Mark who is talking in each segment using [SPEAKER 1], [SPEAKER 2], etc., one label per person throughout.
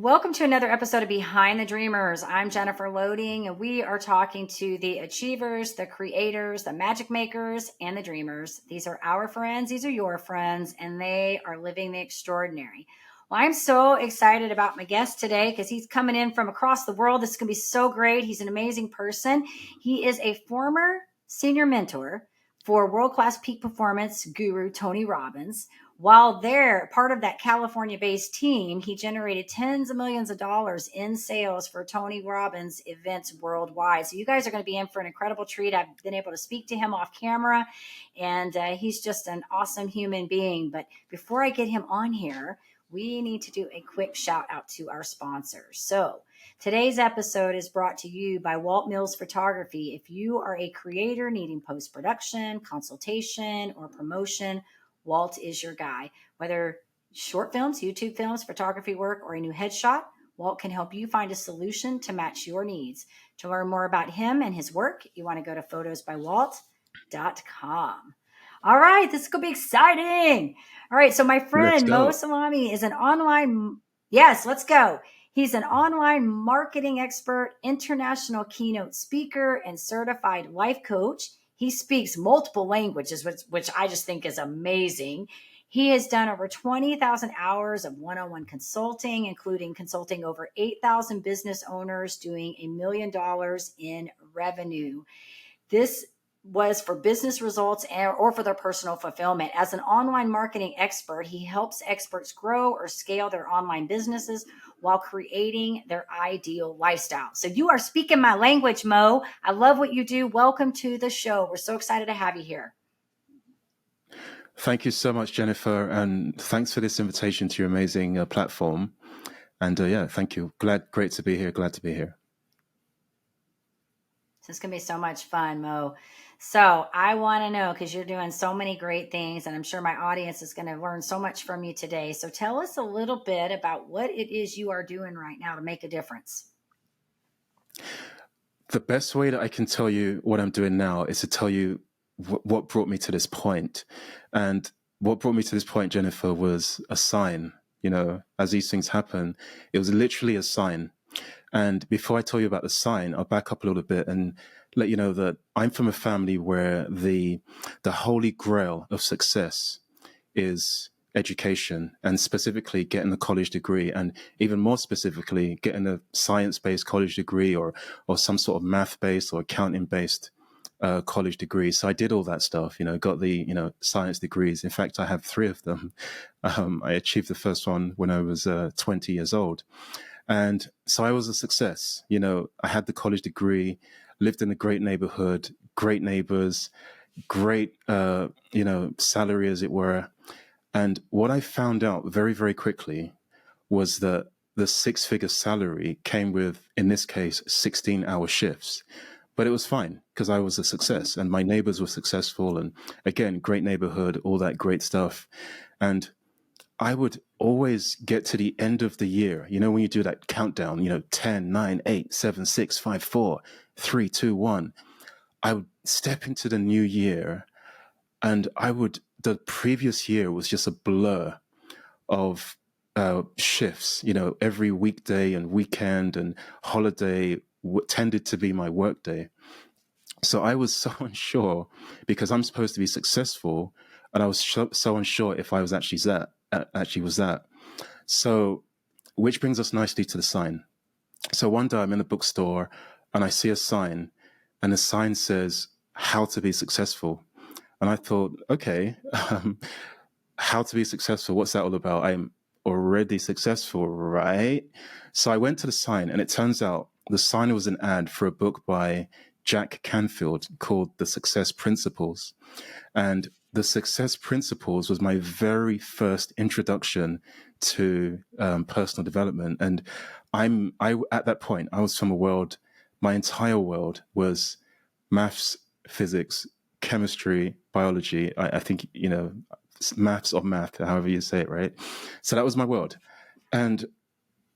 [SPEAKER 1] Welcome to another episode of Behind the Dreamers. I'm Jennifer Loading, and we are talking to the achievers, the creators, the magic makers, and the dreamers. These are our friends, these are your friends, and they are living the extraordinary. Well, I'm so excited about my guest today because he's coming in from across the world. This is going to be so great. He's an amazing person. He is a former senior mentor for world-class peak performance guru Tony Robbins. While they're part of that California-based team, he generated tens of millions of dollars in sales for Tony Robbins events worldwide. So you guys are going to be in for an incredible treat. I've been able to speak to him off camera, and he's just an awesome human being. But before I get him on here, we need to do a quick shout out to our sponsors. So today's episode is brought to you by Walt Mills Photography. If you are a creator needing post-production, consultation, or promotion, Walt is your guy. Whether short films, YouTube films, photography work, or a new headshot, Walt can help you find a solution to match your needs. To learn more about him and his work, you want to go to photosbywalt.com. All right, this is going to be exciting. All right, so my friend Mo Salami is an online, yes, let's go. He's an online marketing expert, international keynote speaker, and certified life coach. He speaks multiple languages, which I just think is amazing. He has done over 20,000 hours of one-on-one consulting, including consulting over 8,000 business owners doing $1 million in revenue. This was for business results or for their personal fulfillment. As an online marketing expert, he helps experts grow or scale their online businesses while creating their ideal lifestyle. So you are speaking my language, Mo. I love what you do. Welcome to the show. We're so excited to have you here.
[SPEAKER 2] Thank you so much, Jennifer. And thanks for this invitation to your amazing platform. And thank you. Great to be here. Glad to be here.
[SPEAKER 1] This is going to be so much fun, Mo. So I want to know, because you're doing so many great things, and I'm sure my audience is going to learn so much from you today. So tell us a little bit about what it is you are doing right now to make a difference.
[SPEAKER 2] The best way that I can tell you what I'm doing now is to tell you what brought me to this point. And what brought me to this point, Jennifer, was a sign. You know, as these things happen, it was literally a sign. And before I tell you about the sign, I'll back up a little bit and let you know that I'm from a family where the holy grail of success is education, and specifically getting a college degree, and even more specifically getting a science-based college degree or some sort of math-based or accounting-based college degree. So I did all that stuff, got the, science degrees. In fact, I have 3 of them. I achieved the first one when I was 20 years old. And so I was a success. I had the college degree, lived in a great neighborhood, great neighbors, great, salary, as it were. And what I found out very, very quickly was that the 6-figure salary came with, in this case, 16-hour shifts. But it was fine because I was a success and my neighbors were successful. And again, great neighborhood, all that great stuff. And I would always get to the end of the year, when you do that countdown, 10, 9, 8, 7, 6, 5, 4, 3, 2, 1. I would step into the new year and the previous year was just a blur of shifts, every weekday and weekend and holiday tended to be my work day. So I was so unsure because I'm supposed to be successful, and I was so unsure if I was actually that. So, which brings us nicely to the sign. So one day I'm in a bookstore and I see a sign, and the sign says, "How to be successful." And I thought, okay, how to be successful? What's that all about? I'm already successful, right? So I went to the sign, and it turns out the sign was an ad for a book by Jack Canfield called The Success Principles. And The Success Principles was my very first introduction to personal development. And I at that point, I was from a world, my entire world was maths, physics, chemistry, biology. I think, maths or math, however you say it, right? So that was my world. And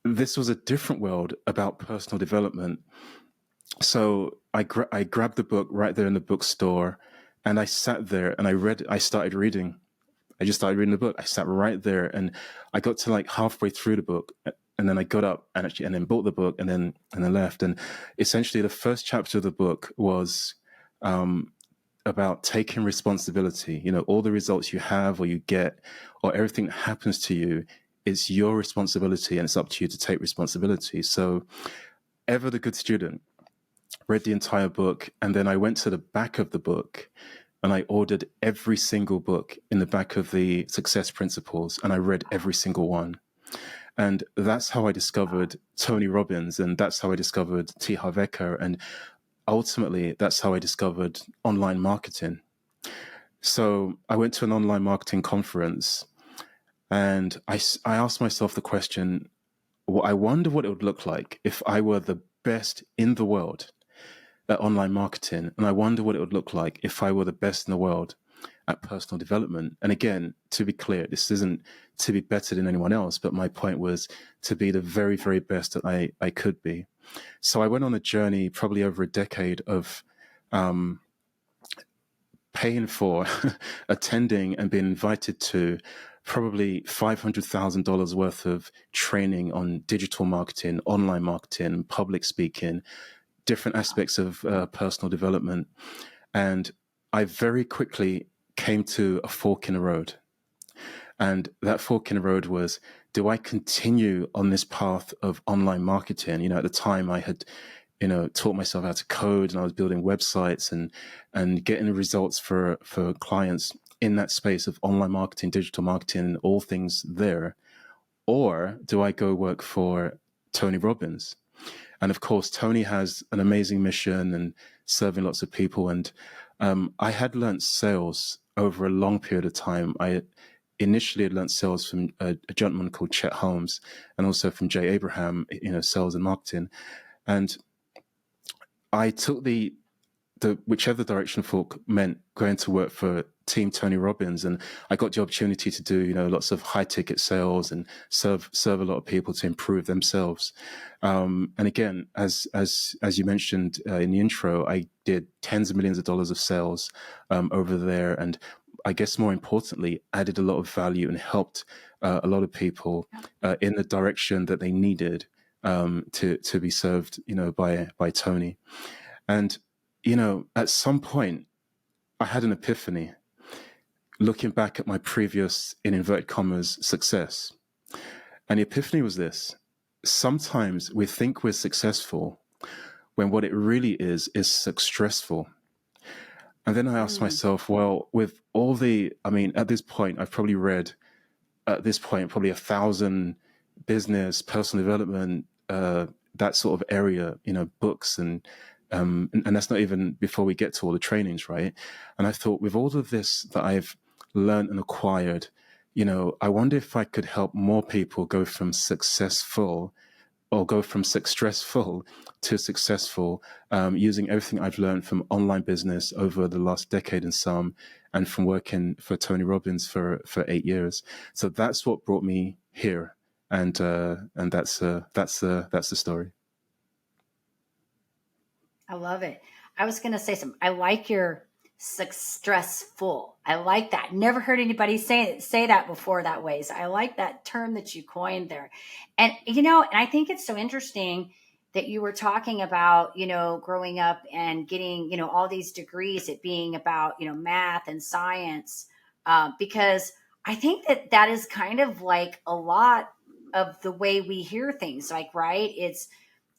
[SPEAKER 2] this was a different world about personal development. So I grabbed the book right there in the bookstore, and I sat there and I started reading. I just started reading the book. I sat right there and I got to like halfway through the book, and then I got up and then bought the book and then left. And essentially, the first chapter of the book was about taking responsibility. All the results you have or you get or everything that happens to you is your responsibility, and it's up to you to take responsibility. So, ever the good student, read the entire book, and then I went to the back of the book and I ordered every single book in the back of the Success Principles, and I read every single one. And that's how I discovered Tony Robbins, and that's how I discovered T. Harv Eker, and ultimately that's how I discovered online marketing. So I went to an online marketing conference, and I asked myself the question, well, I wonder what it would look like if I were the best in the world at online marketing. And I wonder what it would look like if I were the best in the world at personal development. And again, to be clear, this isn't to be better than anyone else, but my point was to be the very, very best that I could be. So I went on a journey, probably over a decade, of paying for, attending, and being invited to probably $500,000 worth of training on digital marketing, online marketing, public speaking, different aspects of personal development. And I very quickly came to a fork in the road. And that fork in the road was, do I continue on this path of online marketing? At the time I had, taught myself how to code, and I was building websites and getting the results for clients in that space of online marketing, digital marketing, all things there. Or do I go work for Tony Robbins? And of course, Tony has an amazing mission and serving lots of people. And I had learned sales over a long period of time. I initially had learned sales from a gentleman called Chet Holmes, and also from Jay Abraham, sales and marketing. And I took the whichever direction fork meant going to work for Team Tony Robbins, and I got the opportunity to do lots of high ticket sales and serve a lot of people to improve themselves. And again, as you mentioned in the intro, I did tens of millions of dollars of sales over there, and I guess more importantly, added a lot of value and helped a lot of people in the direction that they needed to be served, by Tony. And at some point, I had an epiphany looking back at my previous, in inverted commas, success. And the epiphany was this: sometimes we think we're successful when what it really is stressful. And then I asked myself, well, with all at this point, I've probably read, probably 1,000 business, personal development, that sort of area, books and that's not even before we get to all the trainings, right? And I thought, with all of this that I've learned and acquired, I wonder if I could help more people go from successful stressful to successful, using everything I've learned from online business over the last decade and some, and from working for Tony Robbins for 8 years. So that's what brought me here, and that's the story.
[SPEAKER 1] I love it. I was going to say something. I like your stressful. I like that. Never heard anybody say that before that way. So I like that term that you coined there. And, and I think it's so interesting that you were talking about, growing up and getting, all these degrees, it being about, math and science, because I think that is kind of like a lot of the way we hear things, like, right?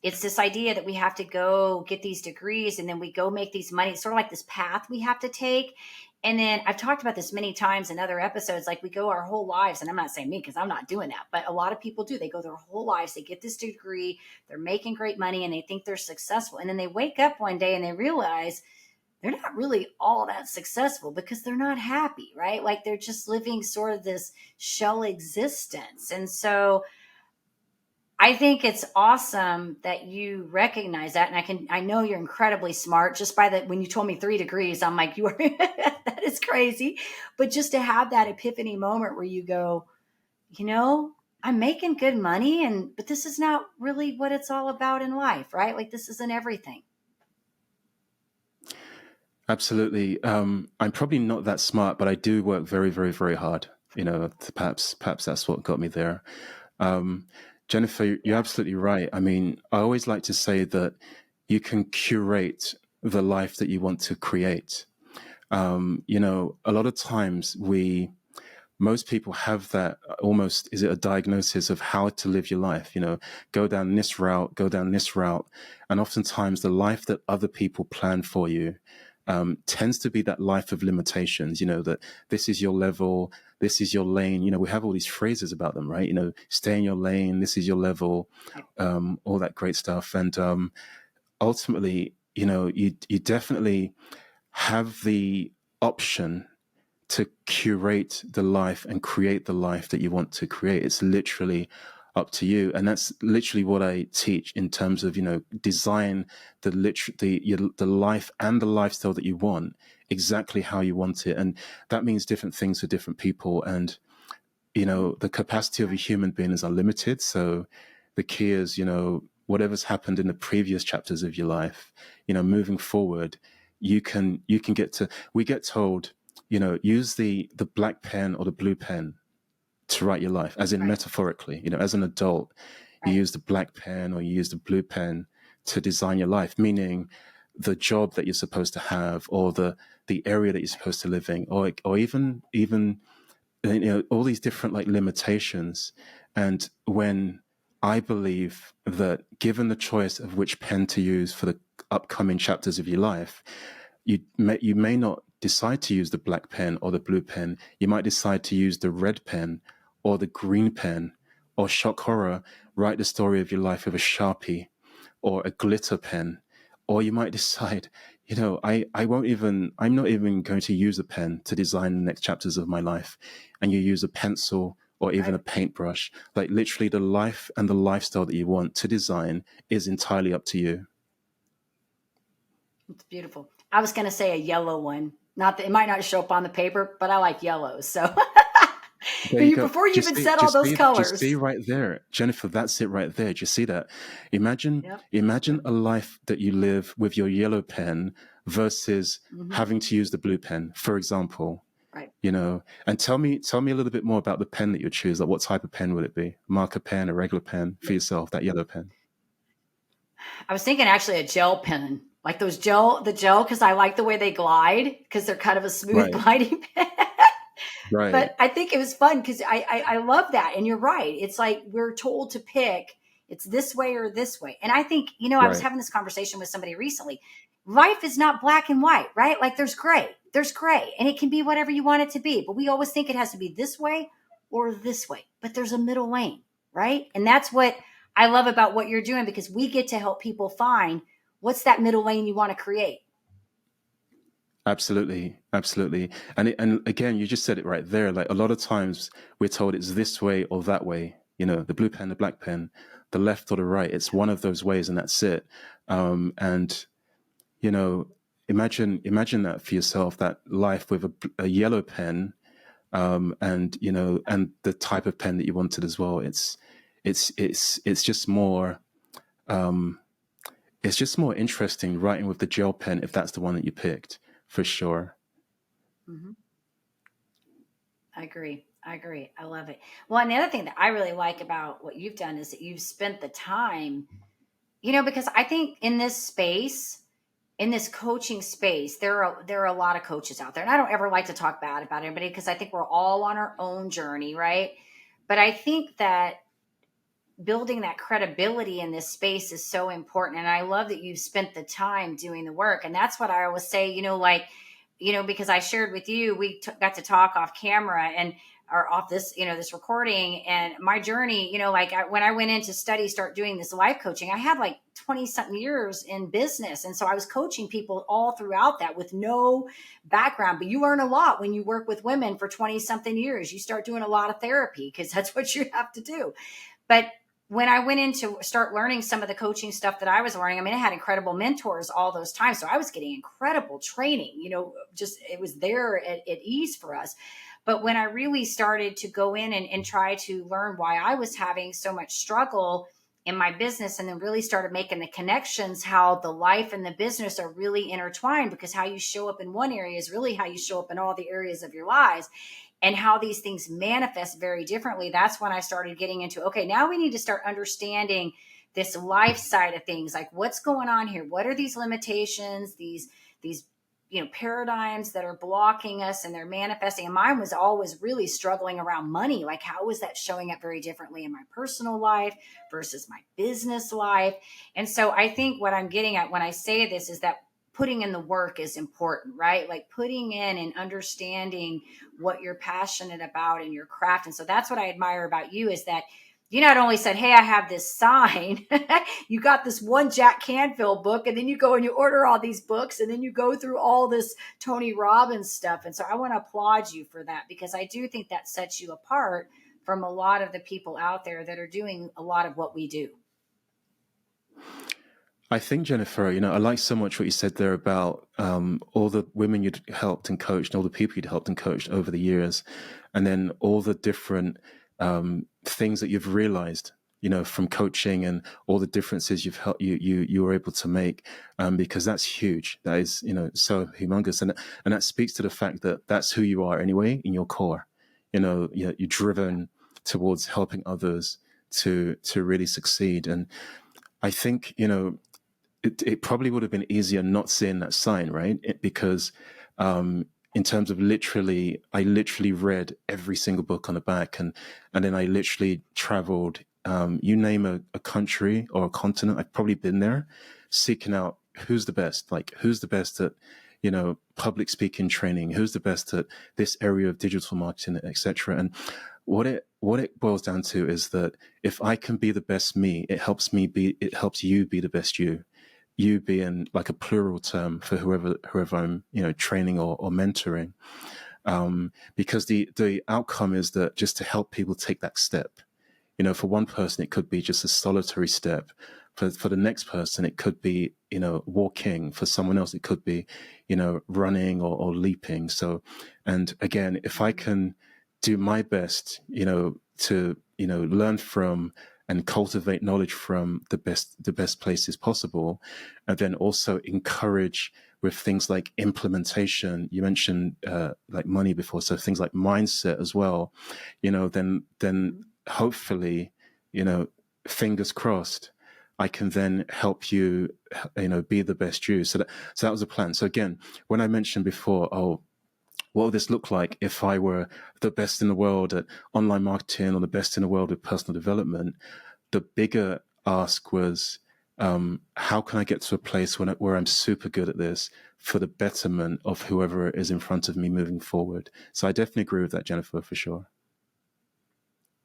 [SPEAKER 1] It's this idea that we have to go get these degrees and then we go make these money. It's sort of like this path we have to take. And then I've talked about this many times in other episodes, like we go our whole lives, and I'm not saying me because I'm not doing that, but a lot of people do. They go their whole lives, they get this degree, they're making great money, and they think they're successful. And then they wake up one day and they realize they're not really all that successful because they're not happy, right? Like they're just living sort of this shell existence. And so I think it's awesome that you recognize that. And I know you're incredibly smart just by when you told me 3 degrees, I'm like, you are, that is crazy. But just to have that epiphany moment where you go, I'm making good money but this is not really what it's all about in life, right? Like this isn't everything.
[SPEAKER 2] Absolutely. I'm probably not that smart, but I do work very, very, very hard. Perhaps that's what got me there. Jennifer, you're
[SPEAKER 1] Yeah.
[SPEAKER 2] absolutely right. I mean, I always like to say that you can curate the life that you want to create. A lot of times most people have that almost, is it a diagnosis of how to live your life? Go down this route, go down this route. And oftentimes the life that other people plan for you tends to be that life of limitations, that this is your level, this is your lane. We have all these phrases about them, right? Stay in your lane, this is your level, all that great stuff. And ultimately, you definitely have the option to curate the life and create the life that you want to create. It's literally up to you, and that's literally what I teach in terms of design the life and the lifestyle that you want exactly how you want it, and that means different things for different people. And the capacity of a human being is unlimited. So the key is whatever's happened in the previous chapters of your life, moving forward, you can get to. We get told, use the black pen or the blue pen to write your life, as in
[SPEAKER 1] Right.
[SPEAKER 2] metaphorically. As an adult, you
[SPEAKER 1] Right.
[SPEAKER 2] use the black pen or you use the blue pen to design your life, meaning the job that you're supposed to have, or the area that you're supposed to live in, or even all these different like limitations. And when I believe that given the choice of which pen to use for the upcoming chapters of your life, you may not decide to use the black pen or the blue pen. You might decide to use the red pen or the green pen, or shock horror, write the story of your life with a Sharpie or a glitter pen. Or you might decide, I'm not even going to use a pen to design the next chapters of my life. And you use a pencil or even
[SPEAKER 1] Right.
[SPEAKER 2] a paintbrush. Like literally the life and the lifestyle that you want to design is entirely up to you.
[SPEAKER 1] It's beautiful. I was going to say a yellow one. Not that it might not show up on the paper, but I like yellows. So
[SPEAKER 2] There you go.
[SPEAKER 1] before you
[SPEAKER 2] Do you
[SPEAKER 1] even
[SPEAKER 2] see?
[SPEAKER 1] said
[SPEAKER 2] Do you
[SPEAKER 1] all those
[SPEAKER 2] see? Do you see
[SPEAKER 1] colors.
[SPEAKER 2] right there, Jennifer? That's it right there. Do you see that? Imagine,
[SPEAKER 1] Yep.
[SPEAKER 2] imagine
[SPEAKER 1] Yep.
[SPEAKER 2] a life that you live with your yellow pen versus
[SPEAKER 1] Hmm.
[SPEAKER 2] having to use the blue pen, for example.
[SPEAKER 1] Right.
[SPEAKER 2] And tell me a little bit more about the pen that you choose. Like, what type of pen would it be? Marker pen, a regular pen for
[SPEAKER 1] Yeah.
[SPEAKER 2] yourself? That yellow pen.
[SPEAKER 1] I was thinking actually a gel pen, like the gel, because I like the way they glide because they're kind of a smooth
[SPEAKER 2] Right.
[SPEAKER 1] gliding pen.
[SPEAKER 2] Right.
[SPEAKER 1] But I think it was fun because I love that. And you're right. It's like we're told to pick it's this way or this way. And I think, I was
[SPEAKER 2] Right.
[SPEAKER 1] having this conversation with somebody recently. Life is not black and white, right? Like there's gray. There's gray. And it can be whatever you want it to be. But we always think it has to be this way or this way. But there's a middle lane, right? And that's what I love about what you're doing because we get to help people find what's that middle lane you want to create.
[SPEAKER 2] Absolutely, absolutely. And again, you just said it right there. Like a lot of times we're told it's this way or that way, the blue pen, the black pen, the left or the right. It's one of those ways and that's it. And, you know, imagine that for yourself, that life with a yellow pen, and the type of pen that you wanted as well. It's just more, um, it's just more interesting writing with the gel pen if that's the one that you picked, for sure.
[SPEAKER 1] Mm-hmm. I agree. I agree. I love it. Well, and the other thing that I really like about what you've done is that you've spent the time, because I think in this space, in this coaching space, there are a lot of coaches out there. And I don't ever like to talk bad about anybody because I think we're all on our own journey, right? But I think that building that credibility in this space is so important. And I love that you've spent the time doing the work. And that's what I always say, because I shared with you, we got to talk off camera and or off this, this recording and my journey, when I went in to start doing this life coaching, I had like 20 something years in business. And so I was coaching people all throughout that with no background, but you learn a lot when you work with women for 20 something years. You start doing a lot of therapy because that's what you have to do. But when I went in to start learning some of the coaching stuff that I was learning, I mean, I had incredible mentors all those times. So I was getting incredible training, just it was there at ease for us. But when I really started to go in and try to learn why I was having so much struggle in my business and then really started making the connections, how the life and the business are really intertwined because how you show up in one area is really how you show up in all the areas of your lives. and how these things manifest very differently, that's when I started getting into, okay, now we need to start understanding this life side of things. Like, what's going on here? What are these limitations, these paradigms that are blocking us and they're manifesting? And mine was always really struggling around money. Like, how was that showing up very differently in my personal life versus my business life? And so I think what I'm getting at when I say this is that putting in the work is important, right? Like putting in and understanding what you're passionate about in your craft. And so that's what I admire about you, is that you not only said, hey, I have this sign, you got this one Jack Canfield book, and then you go and you order all these books, and then you go through all this Tony Robbins stuff. And so I want to applaud you for that, because I do think that sets you apart from a lot of the people out there that are doing a lot of what we do.
[SPEAKER 2] I think, Jennifer, I like so much what you said there about all the women you'd helped and coached, and all the people you'd helped and coached over the years, and then all the different things that you've realized, from coaching, and all the differences you were able to make, because that's huge. That is, so humongous, and that speaks to the fact that that's who you are anyway in your core. You're driven towards helping others to really succeed, and I think it probably would have been easier not seeing that sign, right? Because in terms of I literally read every single book on the back, and then I literally traveled, you name a country or a continent, I've probably been there, seeking out who's the best, like who's the best at, public speaking training, who's the best at this area of digital marketing, etc. And what it boils down to is that if I can be the best me, it helps you be the best you. You being like a plural term for whoever I'm, training or mentoring, because the outcome is that just to help people take that step. For one person, it could be just a solitary step. For the next person, it could be, walking. For someone else, it could be, running or leaping. So, and again, if I can do my best, to, learn from and cultivate knowledge from the best places possible, and then also encourage with things like implementation. You mentioned like money before, so things like mindset as well. Then hopefully, fingers crossed, I can then help you, be the best you. So that was a plan. So again, when I mentioned before, what would this look like if I were the best in the world at online marketing or the best in the world at personal development? The bigger ask was, how can I get to a place where I'm super good at this for the betterment of whoever is in front of me moving forward? So I definitely agree with that, Jennifer, for sure.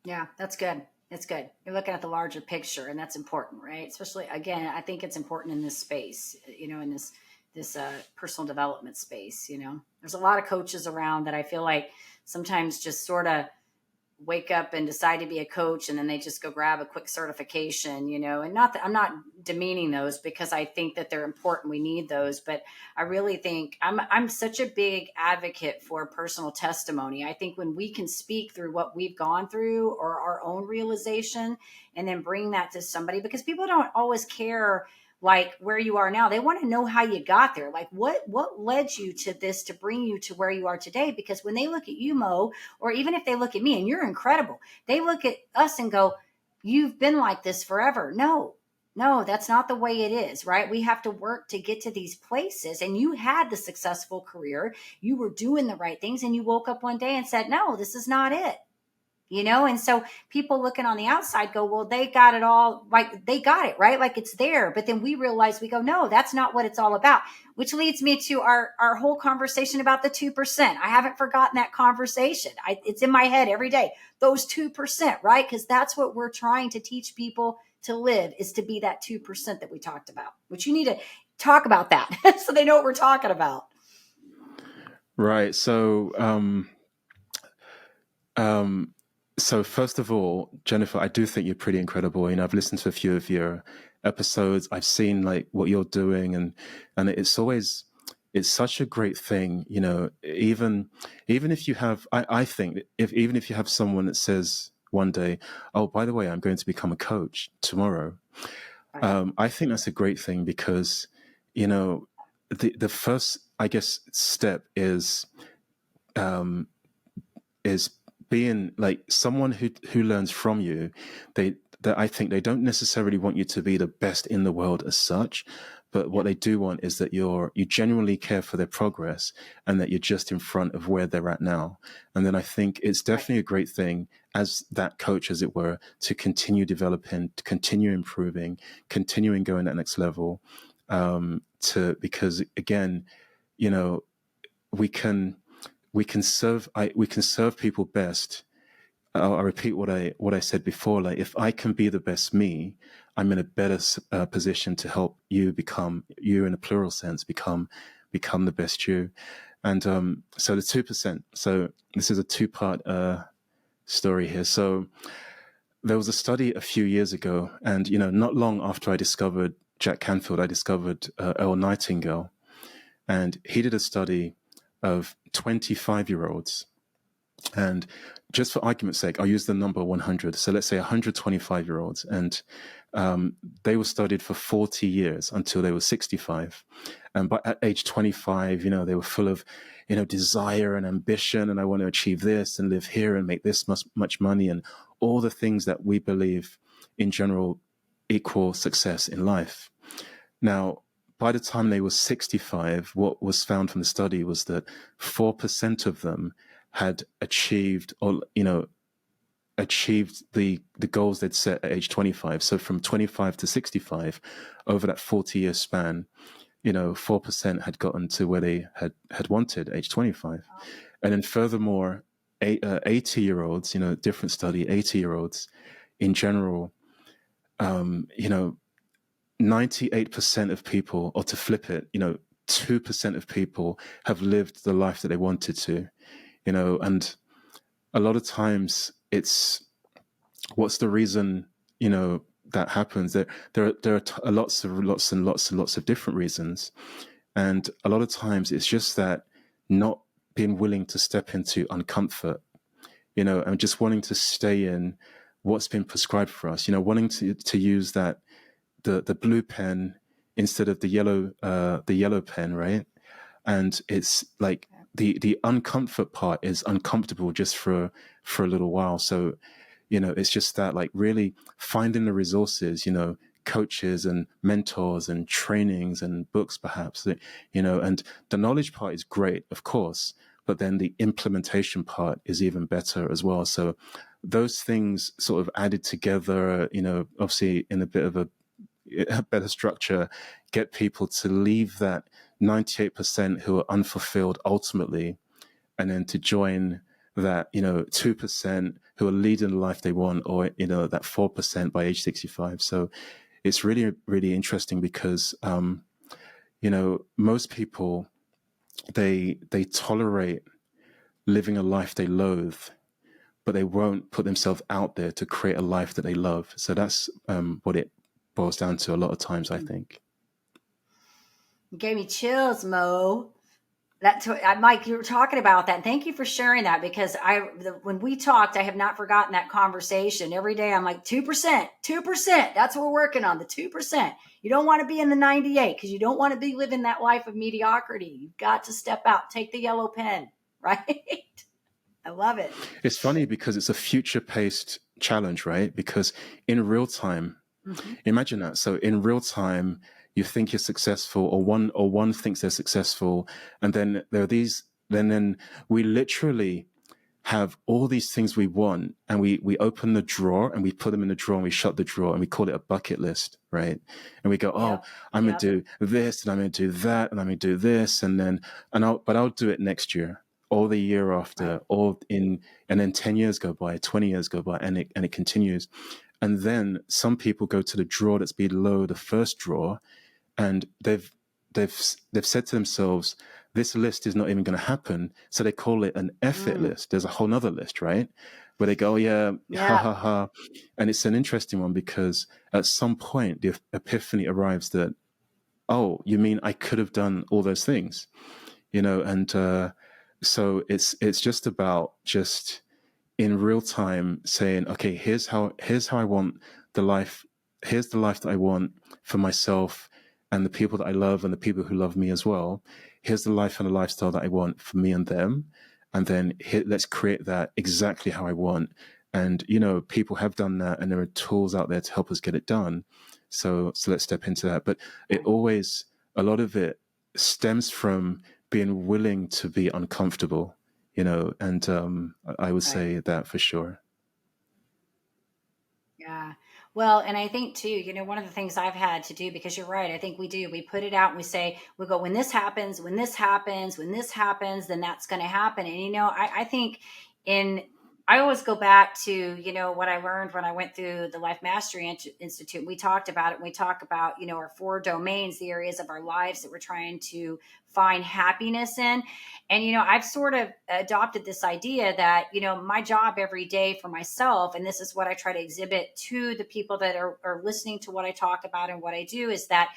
[SPEAKER 1] Yeah, that's good. It's good. You're looking at the larger picture, and that's important, right? Especially, again, I think it's important in this space, in this personal development space. There's a lot of coaches around that I feel like sometimes just sort of wake up and decide to be a coach, and then they just go grab a quick certification, and not that I'm not demeaning those, because I think that they're important. We need those, but I really think I'm such a big advocate for personal testimony. I think when we can speak through what we've gone through or our own realization, and then bring that to somebody, because people don't always care like where you are now. They want to know how you got there. Like what led you to this, to bring you to where you are today? Because when they look at you, Mo, or even if they look at me, and you're incredible, they look at us and go, you've been like this forever. No, that's not the way it is, right? We have to work to get to these places. And you had the successful career, you were doing the right things, and you woke up one day and said, no, this is not it. And so people looking on the outside go, well, they got it all, like they got it, right? Like it's there. But then we realize, we go, no, that's not what it's all about, which leads me to our whole conversation about the 2%. I haven't forgotten that conversation. It's in my head every day, those 2%, right? Because that's what we're trying to teach people to live, is to be that 2% that we talked about, which you need to talk about that so they know what we're talking about.
[SPEAKER 2] Right. So first of all, Jennifer, I do think you're pretty incredible. I've listened to a few of your episodes. I've seen like what you're doing, and it's such a great thing. Even if you have, I think even if you have someone that says one day, oh, by the way, I'm going to become a coach tomorrow. Right. I think that's a great thing, because, the first, I guess, step is, is being like someone who learns from you. That I think they don't necessarily want you to be the best in the world as such, but what they do want is that you genuinely care for their progress and that you're just in front of where they're at now. And then I think it's definitely a great thing as that coach, as it were, to continue developing, to continue improving, continuing going to that next level. Because again, you know, we can serve people best. I'll repeat what I said before. Like, if I can be the best me, I'm in a better position to help you become you, in a plural sense, become the best you. And so the 2%. So this is a two-part story here. So there was a study a few years ago, and not long after I discovered Jack Canfield, I discovered Earl Nightingale, and he did a study of 25-year-olds. And just for argument's sake, I'll use the number 100. So let's say 125-year-olds, and they were studied for 40 years until they were 65. And at age 25, they were full of, desire and ambition, and I want to achieve this and live here and make this much money, and all the things that we believe in general equal success in life. Now, by the time they were 65, what was found from the study was that 4% of them had achieved the goals they'd set at age 25. So from 25 to 65, over that 40-year span, 4% had gotten to where they had wanted, age 25. And then furthermore, 80-year-olds, different study, 80-year-olds in general, 98% of people, or to flip it, 2% of people have lived the life that they wanted to. And a lot of times it's, what's the reason, that happens? There are lots of different reasons. And a lot of times it's just that not being willing to step into uncomfort, and just wanting to stay in what's been prescribed for us, wanting to use that, the blue pen instead of the yellow pen, right? And it's like, the uncomfort part is uncomfortable just for a little while. So, it's just that, like, really finding the resources, coaches and mentors and trainings and books, perhaps, and the knowledge part is great, of course, but then the implementation part is even better as well. So those things sort of added together, obviously in a bit of a better structure, get people to leave that 98% who are unfulfilled ultimately, and then to join that 2% who are leading the life they want, or that 4% by age 65. So it's really, really interesting because most people, they tolerate living a life they loathe, but they won't put themselves out there to create a life that they love. So that's what it boils down to a lot of times, I think.
[SPEAKER 1] You gave me chills, Mo. Mike, you were talking about that. Thank you for sharing that, because when we talked, I have not forgotten that conversation. Every day I'm like, 2%. That's what we're working on, the 2%. You don't want to be in the 98 because you don't want to be living that life of mediocrity. You've got to step out, take the yellow pen, right? I love it.
[SPEAKER 2] It's funny because it's a future-paced challenge, right? Because in real time, imagine that. So in real time, you think you're successful, or one thinks they're successful, and then there are these. Then we literally have all these things we want, and we open the drawer and we put them in the drawer and we shut the drawer and we call it a bucket list, right? And we go, I'm going to do this and I'm going to do that and I'm going to do this, but I'll do it next year, or the year after, and then 10 years go by, 20 years go by, and it continues. And then some people go to the drawer that's below the first drawer, and they've said to themselves, this list is not even going to happen. So they call it an F it list. There's a whole nother list, right? Where they go, ha, ha, ha. And it's an interesting one because at some point the epiphany arrives that, oh, you mean I could have done all those things, and so it's just about just in real time saying, okay, here's how I want the life. Here's the life that I want for myself and the people that I love and the people who love me as well. Here's the life and the lifestyle that I want for me and them. and then let's create that exactly how I want. And people have done that, and there are tools out there to help us get it done. So let's step into that. But a lot of it stems from being willing to be uncomfortable, and I would say that for sure.
[SPEAKER 1] Yeah. Well, and I think too, one of the things I've had to do, because you're right, I think we put it out and we say, we go, when this happens, when this happens, when this happens, then that's going to happen. And, I think in, I always go back to, what I learned when I went through the Life Mastery Institute. We talked about it. And we talk about, our 4 domains, the areas of our lives that we're trying to find happiness in. And, I've sort of adopted this idea that, my job every day for myself, and this is what I try to exhibit to the people that are listening to what I talk about and what I do, is that,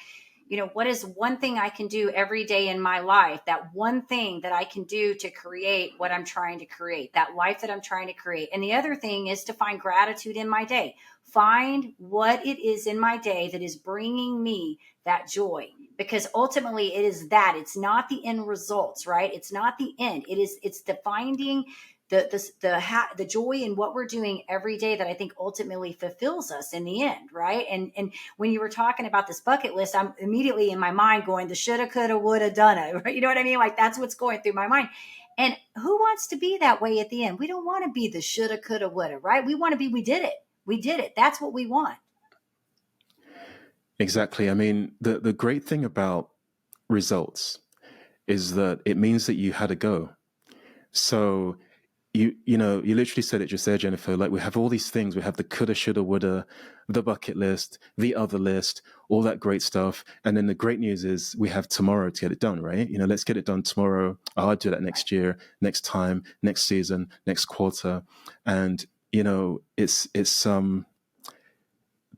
[SPEAKER 1] what is one thing I can do every day in my life, that one thing that I can do to create what I'm trying to create, that life that I'm trying to create. And the other thing is to find gratitude in my day. Find what it is in my day that is bringing me that joy, because ultimately it is that. It's not the end results, right? It's not the end. It's the finding the joy in what we're doing every day that I think ultimately fulfills us in the end, right? And when you were talking about this bucket list, I'm immediately in my mind going, the shoulda, coulda, woulda, donna, right? You know what I mean? Like, that's what's going through my mind. And who wants to be that way at the end? We don't want to be the shoulda, coulda, woulda, right? We want to be, we did it. We did it. That's what we want.
[SPEAKER 2] Exactly. I mean, the great thing about results is that it means that you had a go. So you literally said it just there, Jennifer. Like, we have all these things. We have the coulda, shoulda, woulda, the bucket list, the other list, all that great stuff. And then the great news is we have tomorrow to get it done, right? Let's get it done tomorrow. I'll do that next year, next time, next season, next quarter. And it's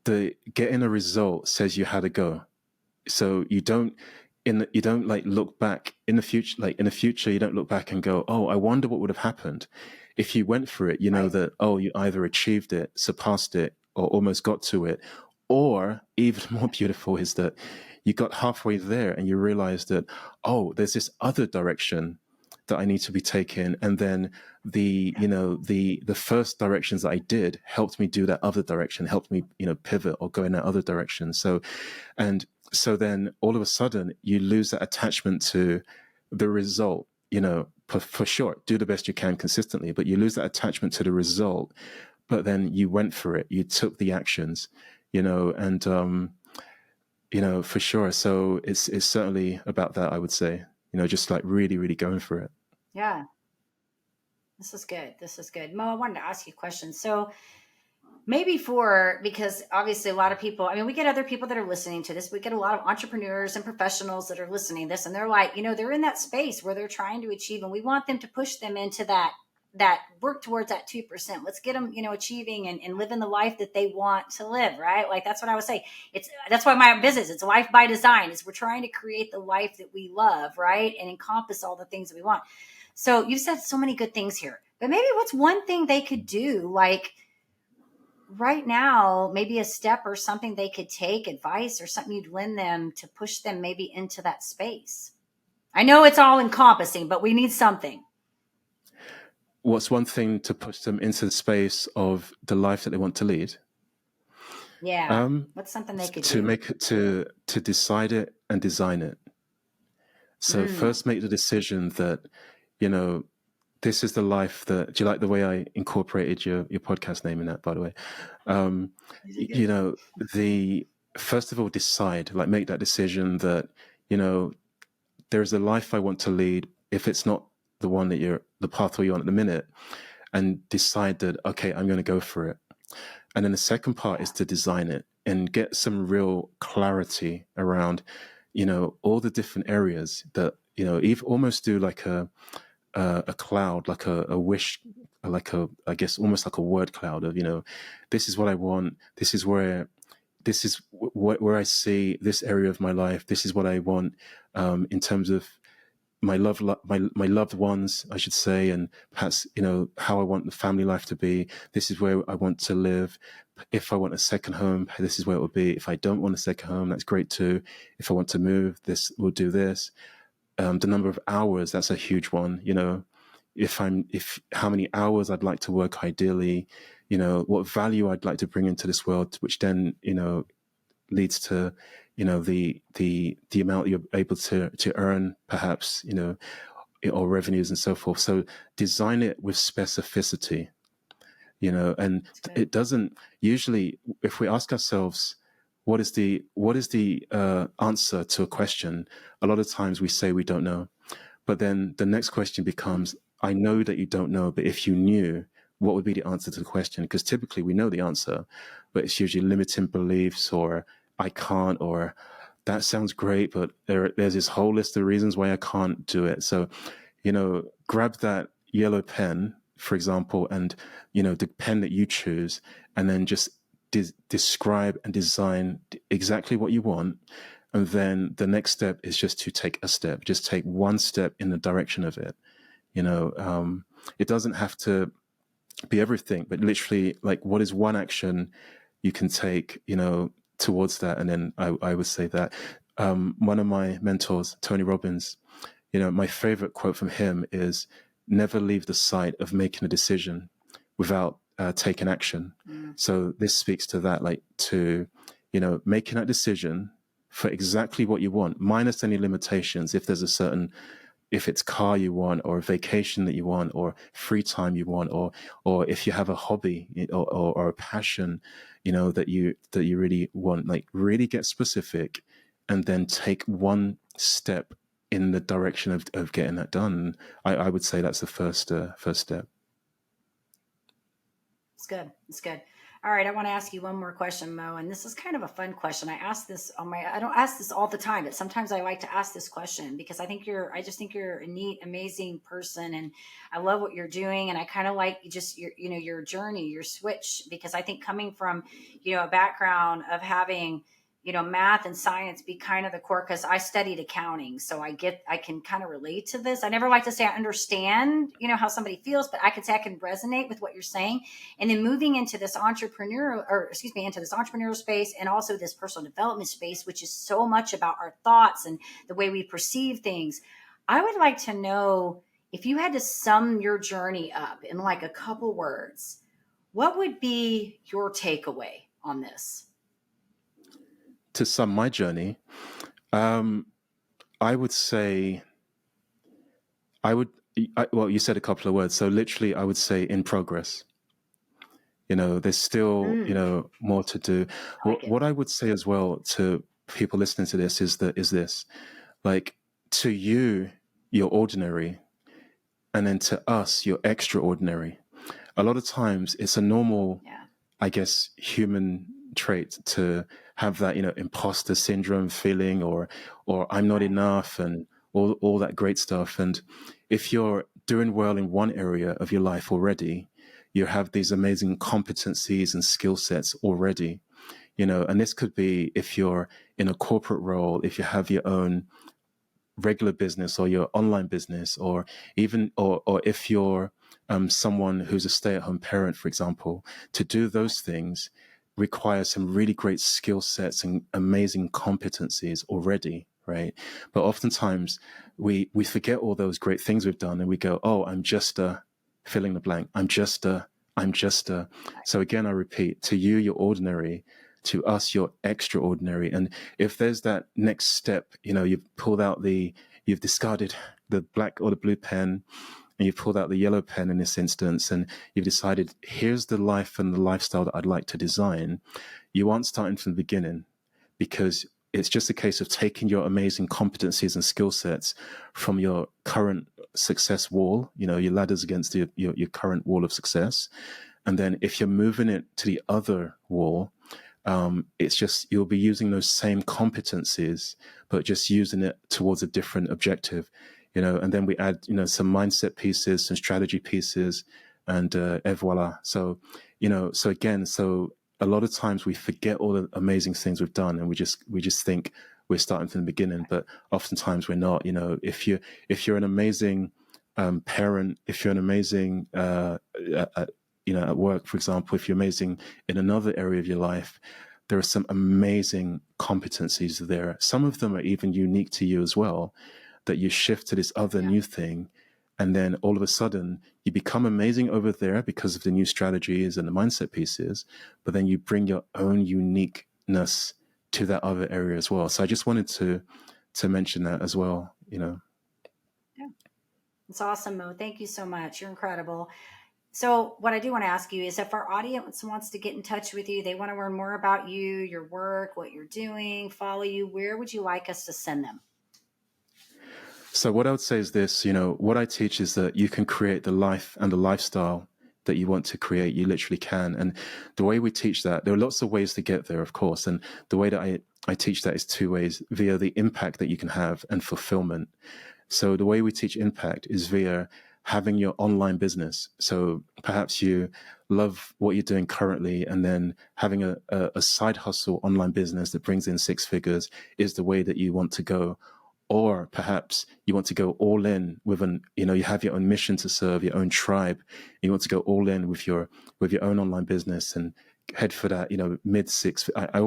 [SPEAKER 2] the getting a result says you had a go. So you don't like look back in the future. Like, in the future, you don't look back and go, oh, I wonder what would have happened if you went for it.
[SPEAKER 1] Right.
[SPEAKER 2] That, oh, you either achieved it, surpassed it, or almost got to it. Or even more beautiful is that you got halfway there and you realized that, oh, there's this other direction that I need to be taking. And then the first directions that I did helped me do that other direction, helped me, pivot or go in that other direction. So then all of a sudden you lose that attachment to the result, for sure, do the best you can consistently, but you lose that attachment to the result. But then you went for it, you took the actions, and, for sure. So it's certainly about that, I would say, just like really, really going for it.
[SPEAKER 1] Yeah. This is good. This is good. Mo, I wanted to ask you a question. So maybe because obviously a lot of people, I mean, we get other people that are listening to this. We get a lot of entrepreneurs and professionals that are listening to this, and they're like, they're in that space where they're trying to achieve, and we want them to push them into that work towards that 2%. Let's get them, achieving and living the life that they want to live. Right. Like, that's what I would say. That's why my business, it's life by design, is we're trying to create the life that we love. Right. And encompass all the things that we want. So you've said so many good things here, but maybe what's one thing they could do, like right now, maybe a step or something they could take, advice or something you'd lend them to push them maybe into that space? I know it's all encompassing, but we need something.
[SPEAKER 2] What's one thing to push them into the space of the life that they want to lead?
[SPEAKER 1] Yeah. What's something they could
[SPEAKER 2] do? To decide it and design it. So first make the decision that, this is the life that, do you like the way I incorporated your podcast name in that, by the way? First of all, decide, like, make that decision that, there's a life I want to lead. If it's not the one that the pathway you're on at the minute, and decide that, okay, I'm going to go for it. And then the second part is to design it and get some real clarity around, all the different areas that, almost do like a cloud, like a wish, like I guess almost like a word cloud of, this is what I want. This is where I see this area of my life. This is what I want, in terms of my loved ones, I should say, and perhaps, how I want the family life to be. This is where I want to live. If I want a second home, this is where it will be. If I don't want a second home, that's great too. If I want to move, we'll do this. The number of hours, that's a huge one. if how many hours I'd like to work ideally, what value I'd like to bring into this world, which then, leads to, the amount you're able to earn, perhaps, or revenues and so forth. So design it with specificity, and it doesn't usually, if we ask ourselves, what is the answer to a question? A lot of times we say we don't know, but then the next question becomes, I know that you don't know, but if you knew, what would be the answer to the question? Because typically we know the answer, but it's usually limiting beliefs, or I can't, or that sounds great, but there's this whole list of reasons why I can't do it. So, grab that yellow pen, for example, and, the pen that you choose, and then just describe and design exactly what you want. And then the next step is just to take a step, just take one step in the direction of it. It doesn't have to be everything, but literally, like, what is one action you can take, towards that? And then I would say that one of my mentors, Tony Robbins, my favorite quote from him is, never leave the sight of making a decision without taking action. So this speaks to that, like, to, making that decision for exactly what you want, minus any limitations. If there's if it's car you want, or a vacation that you want, or free time you want, or if you have a hobby, or a passion, that you really want, like, really get specific, and then take one step in the direction of getting that done. I would say that's the first step.
[SPEAKER 1] It's good. It's good. All right, I want to ask you one more question, Mo, and this is kind of a fun question. I don't ask this all the time, but sometimes I like to ask this question because I just think you're a neat, amazing person, and I love what you're doing, and I kind of like just your journey, your switch, because I think coming from, a background of having, math and science be kind of the core, because I studied accounting. So I can kind of relate to this. I never like to say I understand, how somebody feels, but I could say I can resonate with what you're saying. And then moving into this into this entrepreneurial space, and also this personal development space, which is so much about our thoughts and the way we perceive things. I would like to know, if you had to sum your journey up in like a couple words, what would be your takeaway on this?
[SPEAKER 2] To sum my journey, I would say, well, you said a couple of words. So literally, I would say in progress. There's still, more to do. What I would say as well to people listening to this is this, like, to you, you're ordinary. And then to us, you're extraordinary. A lot of times it's a normal, I guess, human trait to have that, imposter syndrome feeling, or I'm not enough, and all that great stuff. And if you're doing well in one area of your life already, you have these amazing competencies and skill sets already, and this could be if you're in a corporate role, if you have your own regular business or your online business, or even, or if you're someone who's a stay-at-home parent, for example. To do those things requires some really great skill sets and amazing competencies already, right? But oftentimes we forget all those great things we've done, and we go, oh, I'm just a fill in the blank. I'm just a. So again, I repeat, to you, you're ordinary. To us, you're extraordinary. And if there's that next step, you've discarded the black or the blue pen, and you've pulled out the yellow pen in this instance, and you've decided, here's the life and the lifestyle that I'd like to design. You aren't starting from the beginning, because it's just a case of taking your amazing competencies and skill sets from your current success wall, your ladders against your current wall of success. And then if you're moving it to the other wall, it's just, you'll be using those same competencies, but just using it towards a different objective, and then we add, some mindset pieces, some strategy pieces, and voila. So, so a lot of times we forget all the amazing things we've done, and we just think we're starting from the beginning, but oftentimes we're not. If you're an amazing parent, if you're an amazing at work, for example, if you're amazing in another area of your life, there are some amazing competencies there. Some of them are even unique to you as well, that you shift to this other new thing, And then all of a sudden you become amazing over there because of the new strategies and the mindset pieces, but then you bring your own uniqueness to that other area as well. So I just wanted to mention that as well, you know.
[SPEAKER 1] Yeah. It's awesome, Mo. Thank you so much. You're incredible. So what I do want to ask you is if our audience wants to get in touch with you, they want to learn more about you, your work, what you're doing, follow you, where would you like us to send them?
[SPEAKER 2] So what I would say is this, you know, what I teach is that you can create the life and the lifestyle that you want to create. You literally can. And the way we teach that, there are lots of ways to get there, of course. And the way that I teach that is two ways: via the impact that you can have and fulfillment. So the way we teach impact is via having your online business. So perhaps you love what you're doing currently, and then having a side hustle online business that brings in six figures is the way that you want to go. Or perhaps you want to go all in with you have your own mission to serve your own tribe. You want to go all in with your own online business and head for that, mid six. I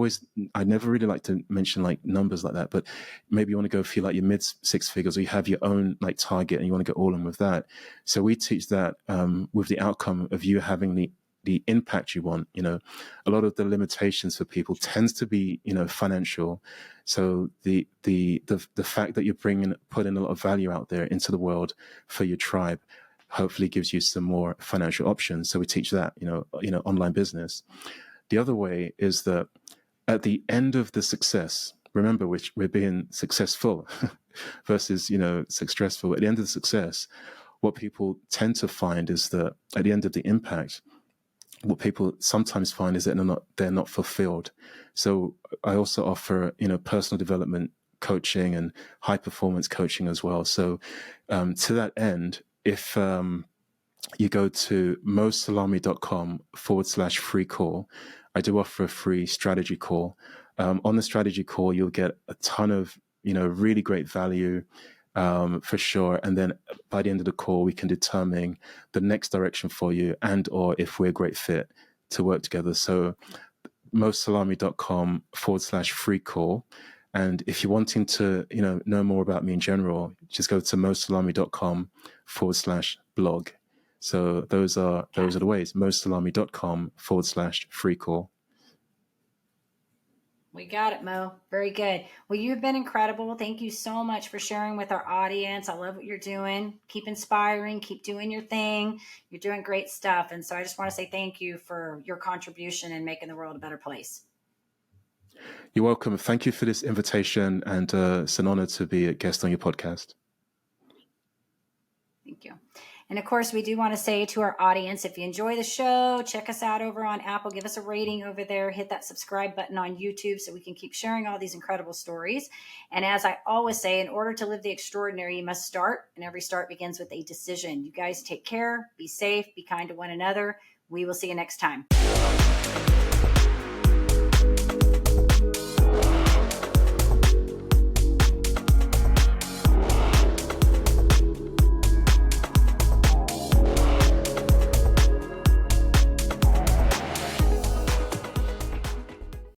[SPEAKER 2] never really like to mention like numbers like that, but maybe you want to go for like your mid six figures, or you have your own like target and you want to go all in with that. So we teach that with the outcome of you having the impact you want. A lot of the limitations for people tends to be, financial. So the fact that you're putting a lot of value out there into the world for your tribe hopefully gives you some more financial options. So we teach that, online business. The other way is that at the end of the success, remember, we're being successful versus, successful. At the end of the success, what people tend to find is that at the end of the impact, what people sometimes find is that they're not fulfilled. So I also offer, personal development coaching and high performance coaching as well. So to that end, if you go to mosalami.com/free call, I do offer a free strategy call. On the strategy call, you'll get a ton of, really great value. For sure. And then by the end of the call, we can determine the next direction for you, and or if we're a great fit to work together. So mosalami.com/free call. And if you're wanting to, know more about me in general, just go to mosalami.com/blog. So those are the ways: mosalami.com/free call.
[SPEAKER 1] We got it, Mo. Very good. Well, you've been incredible. Thank you so much for sharing with our audience. I love what you're doing. Keep inspiring. Keep doing your thing. You're doing great stuff. And so I just want to say thank you for your contribution in making the world a better place.
[SPEAKER 2] You're welcome. Thank you for this invitation. And it's an honor to be a guest on your podcast.
[SPEAKER 1] Thank you. And of course, we do want to say to our audience, if you enjoy the show, check us out over on Apple, give us a rating over there, hit that subscribe button on YouTube so we can keep sharing all these incredible stories. And as I always say, in order to live the extraordinary, you must start, and every start begins with a decision. You guys take care, be safe, be kind to one another. We will see you next time.